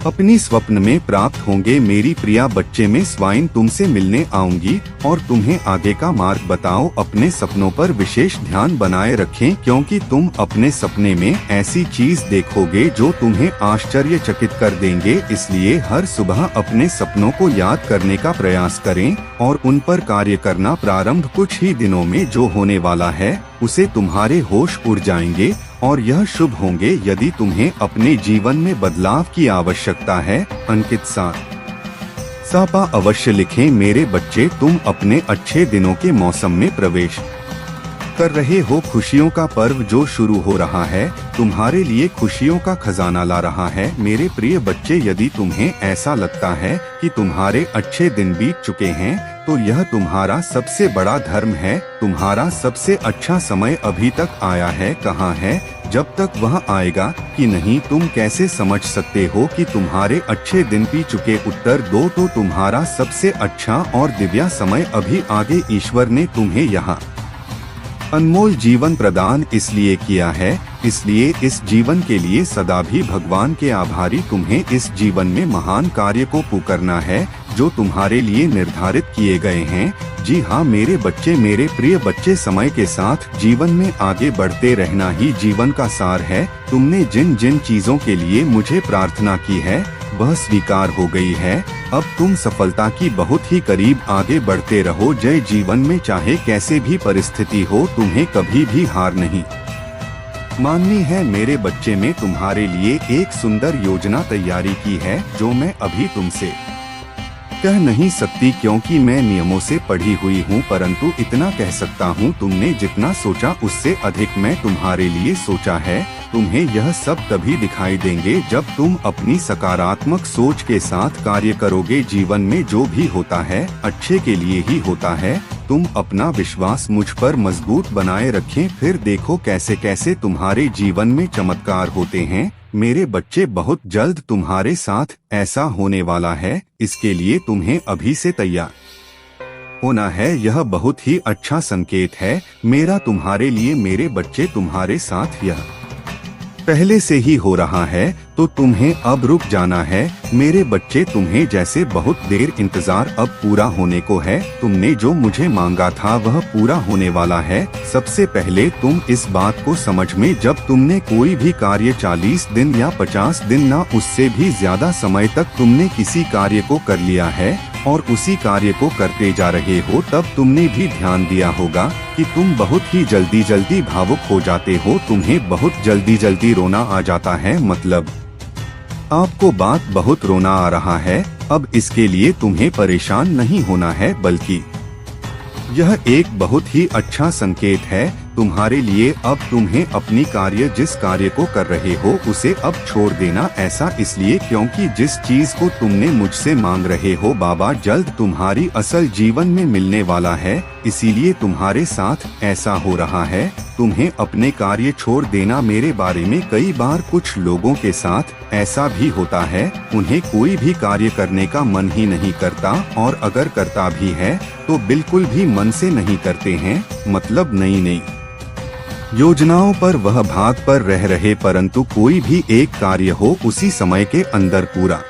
अपनी स्वप्न में प्राप्त होंगे। मेरी प्रिया बच्चे, में स्वाइन तुमसे मिलने आऊंगी और तुम्हें आगे का मार्ग बताओ। अपने सपनों पर विशेष ध्यान बनाए रखें, क्योंकि तुम अपने सपने में ऐसी चीज देखोगे जो तुम्हें आश्चर्यचकित कर देंगे। इसलिए हर सुबह अपने सपनों को याद करने का प्रयास करें और उन पर कार्य करना प्रारंभ कुछ ही दिनों में जो होने वाला है उसे तुम्हारे होश उड़ जाएंगे और यह शुभ होंगे यदि तुम्हें अपने जीवन में बदलाव की आवश्यकता है। अंकित सापा अवश्य लिखें। मेरे बच्चे, तुम अपने अच्छे दिनों के मौसम में प्रवेश कर रहे हो। खुशियों का पर्व जो शुरू हो रहा है तुम्हारे लिए खुशियों का खजाना ला रहा है। मेरे प्रिय बच्चे, यदि तुम्हें ऐसा लगता है कि तुम्हारे अच्छे दिन बीत चुके हैं तो यह तुम्हारा सबसे बड़ा धर्म है। तुम्हारा सबसे अच्छा समय अभी तक आया है। कहाँ है? जब तक वह आएगा कि नहीं, तुम कैसे समझ सकते हो कि तुम्हारे अच्छे दिन बीत चुके? उत्तर दो तो तुम्हारा सबसे अच्छा और दिव्य समय अभी आगे। ईश्वर ने तुम्हें यहाँ अनमोल जीवन प्रदान इसलिए किया है, इसलिए इस जीवन के लिए सदा भी भगवान के आभारी। तुम्हें इस जीवन में महान कार्य को पुकारना है जो तुम्हारे लिए निर्धारित किए गए हैं। जी हाँ मेरे बच्चे, मेरे प्रिय बच्चे, समय के साथ जीवन में आगे बढ़ते रहना ही जीवन का सार है। तुमने जिन जिन चीजों के लिए मुझे प्रार्थना की है वह स्वीकार हो गई है। अब तुम सफलता की बहुत ही करीब आगे बढ़ते रहो। जय जीवन में चाहे कैसे भी परिस्थिति हो तुम्हें कभी भी हार नहीं माननी है। मेरे बच्चे, में तुम्हारे लिए एक सुंदर योजना तैयारी की है जो मैं अभी तुमसे कह नहीं सकती क्योंकि मैं नियमों से पढ़ी हुई हूँ, परंतु इतना कह सकता हूँ तुमने जितना सोचा उससे अधिक मैं तुम्हारे लिए सोचा है। तुम्हें यह सब तभी दिखाई देंगे जब तुम अपनी सकारात्मक सोच के साथ कार्य करोगे। जीवन में जो भी होता है अच्छे के लिए ही होता है। तुम अपना विश्वास मुझ पर मजबूत बनाए रखें, फिर देखो कैसे कैसे तुम्हारे जीवन में चमत्कार होते हैं। मेरे बच्चे, बहुत जल्द तुम्हारे साथ ऐसा होने वाला है, इसके लिए तुम्हें अभी से तैयार होना है। यह बहुत ही अच्छा संकेत है मेरा तुम्हारे लिए। मेरे बच्चे, तुम्हारे साथ यह पहले से ही हो रहा है तो तुम्हें अब रुक जाना है। मेरे बच्चे, तुम्हें जैसे बहुत देर इंतजार अब पूरा होने को है। तुमने जो मुझे मांगा था वह पूरा होने वाला है। सबसे पहले तुम इस बात को समझ में, जब तुमने कोई भी कार्य 40 दिन या 50 दिन ना उससे भी ज्यादा समय तक तुमने किसी कार्य को कर लिया है और उसी कार्य को करते जा रहे हो, तब तुमने भी ध्यान दिया होगा कि तुम बहुत ही जल्दी भावुक हो जाते हो। तुम्हें बहुत जल्दी रोना आ जाता है। मतलब आपको बात बहुत रोना आ रहा है। अब इसके लिए तुम्हें परेशान नहीं होना है, बल्कि यह एक बहुत ही अच्छा संकेत है तुम्हारे लिए। अब तुम्हें अपनी कार्य, जिस कार्य को कर रहे हो उसे अब छोड़ देना। ऐसा इसलिए क्योंकि जिस चीज को तुमने मुझसे मांग रहे हो बाबा जल्द तुम्हारी असल जीवन में मिलने वाला है, इसीलिए तुम्हारे साथ ऐसा हो रहा है। तुम्हें अपने कार्य छोड़ देना। मेरे बारे में कई बार कुछ लोगों के साथ ऐसा भी होता है, उन्हें कोई भी कार्य करने का मन ही नहीं करता और अगर करता भी है तो बिल्कुल भी मन से नहीं करते हैं। मतलब नई योजनाओं पर वह भाग पर रह रहे, परंतु कोई भी एक कार्य हो उसी समय के अंदर पूरा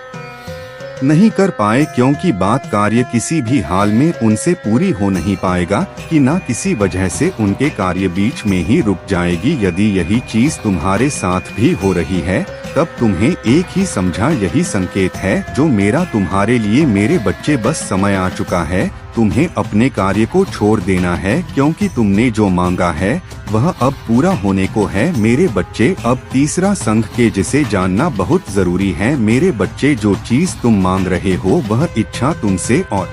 नहीं कर पाए, क्योंकि बात कार्य किसी भी हाल में उनसे पूरी हो नहीं पाएगा कि ना किसी वजह से उनके कार्य बीच में ही रुक जाएगी। यदि यही चीज तुम्हारे साथ भी हो रही है तब तुम्हें एक ही समझा यही संकेत है जो मेरा तुम्हारे लिए। मेरे बच्चे, बस समय आ चुका है तुम्हें अपने कार्य को छोड़ देना है, क्योंकि तुमने जो मांगा है वह अब पूरा होने को है। मेरे बच्चे, अब तीसरा संघ के जिसे जानना बहुत जरूरी है। मेरे बच्चे, जो चीज तुम मांग रहे हो वह इच्छा तुमसे और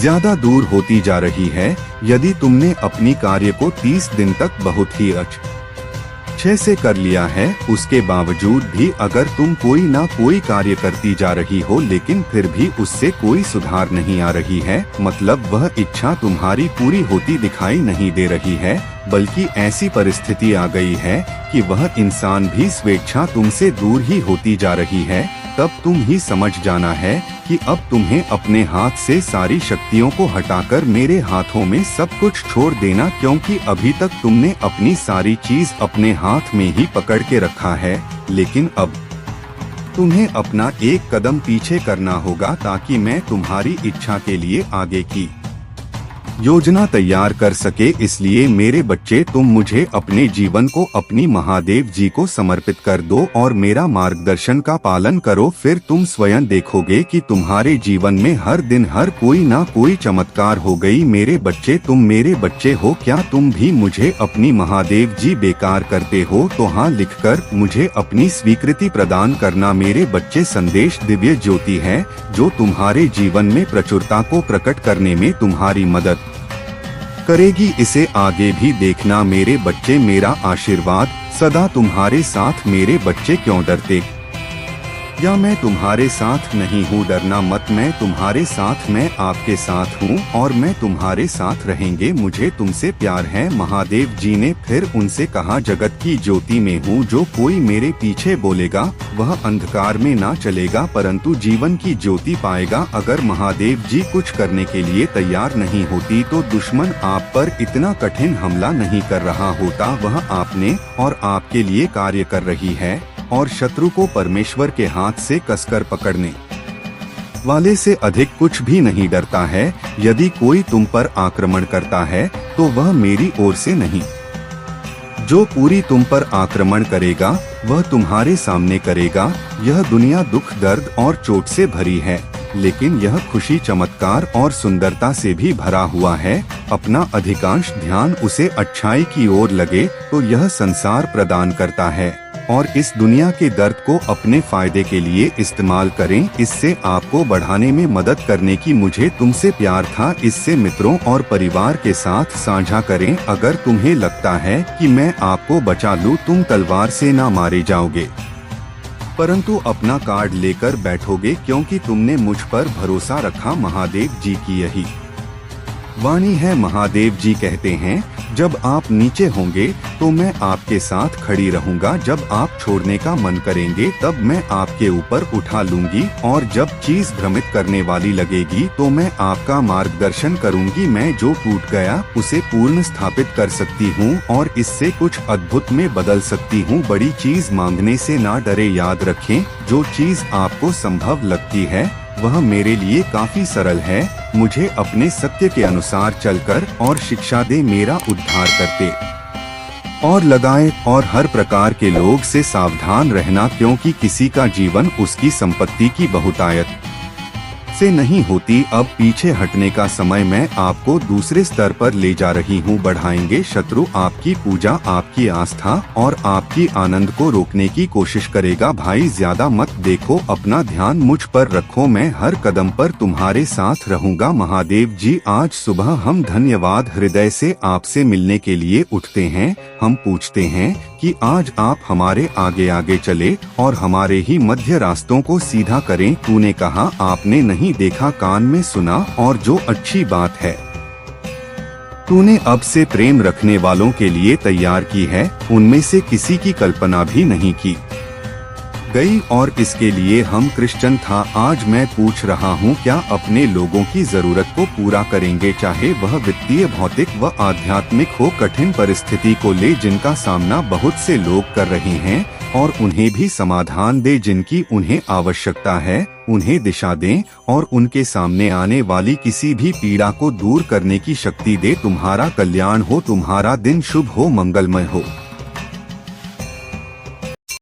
ज्यादा दूर होती जा रही है। यदि तुमने अपनी कार्य को 30 दिन तक बहुत ही अच्छे से कर लिया है, उसके बावजूद भी अगर तुम कोई ना कोई कार्य करती जा रही हो लेकिन फिर भी उससे कोई सुधार नहीं आ रही है, मतलब वह इच्छा तुम्हारी पूरी होती दिखाई नहीं दे रही है, बल्कि ऐसी परिस्थिति आ गई है कि वह इंसान भी स्वेच्छा तुमसे दूर ही होती जा रही है, तब तुम ही समझ जाना है कि अब तुम्हें अपने हाथ से सारी शक्तियों को हटाकर मेरे हाथों में सब कुछ छोड़ देना, क्योंकि अभी तक तुमने अपनी सारी चीज अपने हाथ में ही पकड़ के रखा है। लेकिन अब तुम्हें अपना एक कदम पीछे करना होगा ताकि मैं तुम्हारी इच्छा के लिए आगे की योजना तैयार कर सके। इसलिए मेरे बच्चे, तुम मुझे अपने जीवन को अपनी महादेव जी को समर्पित कर दो और मेरा मार्गदर्शन का पालन करो। फिर तुम स्वयं देखोगे कि तुम्हारे जीवन में हर दिन हर कोई ना कोई चमत्कार हो गई। मेरे बच्चे, तुम मेरे बच्चे हो क्या? तुम भी मुझे अपनी महादेव जी बेकार करते हो तो हाँ लिखकर मुझे अपनी स्वीकृति प्रदान करना। मेरे बच्चे, संदेश दिव्य ज्योति है जो तुम्हारे जीवन में प्रचुरता को प्रकट करने में तुम्हारी मदद करेगी। इसे आगे भी देखना मेरे बच्चे। मेरा आशीर्वाद सदा तुम्हारे साथ। मेरे बच्चे, क्यों डरते या मैं तुम्हारे साथ नहीं हूँ? डरना मत, मैं तुम्हारे साथ, मैं आपके साथ हूँ और मैं तुम्हारे साथ रहेंगे। मुझे तुमसे प्यार है। महादेव जी ने फिर उनसे कहा, जगत की ज्योति में हूँ। जो कोई मेरे पीछे बोलेगा वह अंधकार में ना चलेगा परंतु जीवन की ज्योति पाएगा। अगर महादेव जी कुछ करने के लिए तैयार नहीं होती तो दुश्मन आप पर इतना कठिन हमला नहीं कर रहा होता। वह आपने और आपके लिए कार्य कर रही है और शत्रु को परमेश्वर के हाथ से कसकर पकड़ने वाले से अधिक कुछ भी नहीं डरता है। यदि कोई तुम पर आक्रमण करता है तो वह मेरी ओर से नहीं। जो पूरी तुम पर आक्रमण करेगा वह तुम्हारे सामने करेगा। यह दुनिया दुख, दर्द और चोट से भरी है लेकिन यह खुशी, चमत्कार और सुंदरता से भी भरा हुआ है। अपना अधिकांश ध्यान उसे अच्छाई की ओर लगे तो यह संसार प्रदान करता है और इस दुनिया के दर्द को अपने फायदे के लिए इस्तेमाल करें। इससे आपको बढ़ाने में मदद करने की मुझे तुमसे प्यार था। इससे मित्रों और परिवार के साथ साझा करें। अगर तुम्हें लगता है कि मैं आपको बचा लूं, तुम तलवार से ना मारे जाओगे परंतु अपना कार्ड लेकर बैठोगे क्योंकि तुमने मुझ पर भरोसा रखा। महादेव जी की यही वाणी है। महादेव जी कहते हैं, जब आप नीचे होंगे तो मैं आपके साथ खड़ी रहूंगा। जब आप छोड़ने का मन करेंगे तब मैं आपके ऊपर उठा लूंगी और जब चीज भ्रमित करने वाली लगेगी तो मैं आपका मार्गदर्शन करूंगी। मैं जो टूट गया उसे पूर्ण स्थापित कर सकती हूँ और इससे कुछ अद्भुत में बदल सकती हूँ। बड़ी चीज मांगने से ना डरे। याद रखें, जो चीज आपको संभव लगती है वह मेरे लिए काफी सरल है। मुझे अपने सत्य के अनुसार चलकर और शिक्षा दे। मेरा उद्धार करते और लगाए और हर प्रकार के लोग से सावधान रहना क्योंकि किसी का जीवन उसकी संपत्ति की बहुतायत से नहीं होती। अब पीछे हटने का समय। मैं आपको दूसरे स्तर पर ले जा रही हूँ। बढ़ाएंगे शत्रु आपकी पूजा, आपकी आस्था और आपकी आनंद को रोकने की कोशिश करेगा। भाई, ज्यादा मत देखो, अपना ध्यान मुझ पर रखो। मैं हर कदम पर तुम्हारे साथ रहूंगा। महादेव जी, आज सुबह हम धन्यवाद हृदय से आपसे मिलने के लिए उठते हैं। हम पूछते हैं कि आज आप हमारे आगे आगे चले और हमारे ही मध्य रास्तों को सीधा करें। तूने कहा, आपने नहीं देखा, कान में सुना, और जो अच्छी बात है तूने अब से प्रेम रखने वालों के लिए तैयार की है, उनमें से किसी की कल्पना भी नहीं की गई। और इसके लिए हम क्रिश्चियन था। आज मैं पूछ रहा हूँ, क्या अपने लोगों की जरूरत को पूरा करेंगे, चाहे वह वित्तीय, भौतिक व आध्यात्मिक हो। कठिन परिस्थिति को ले जिनका सामना बहुत से लोग कर रहे हैं और उन्हें भी समाधान दे जिनकी उन्हें आवश्यकता है। उन्हें दिशा दें और उनके सामने आने वाली किसी भी पीड़ा को दूर करने की शक्ति दे। तुम्हारा कल्याण हो, तुम्हारा दिन शुभ हो, मंगलमय हो।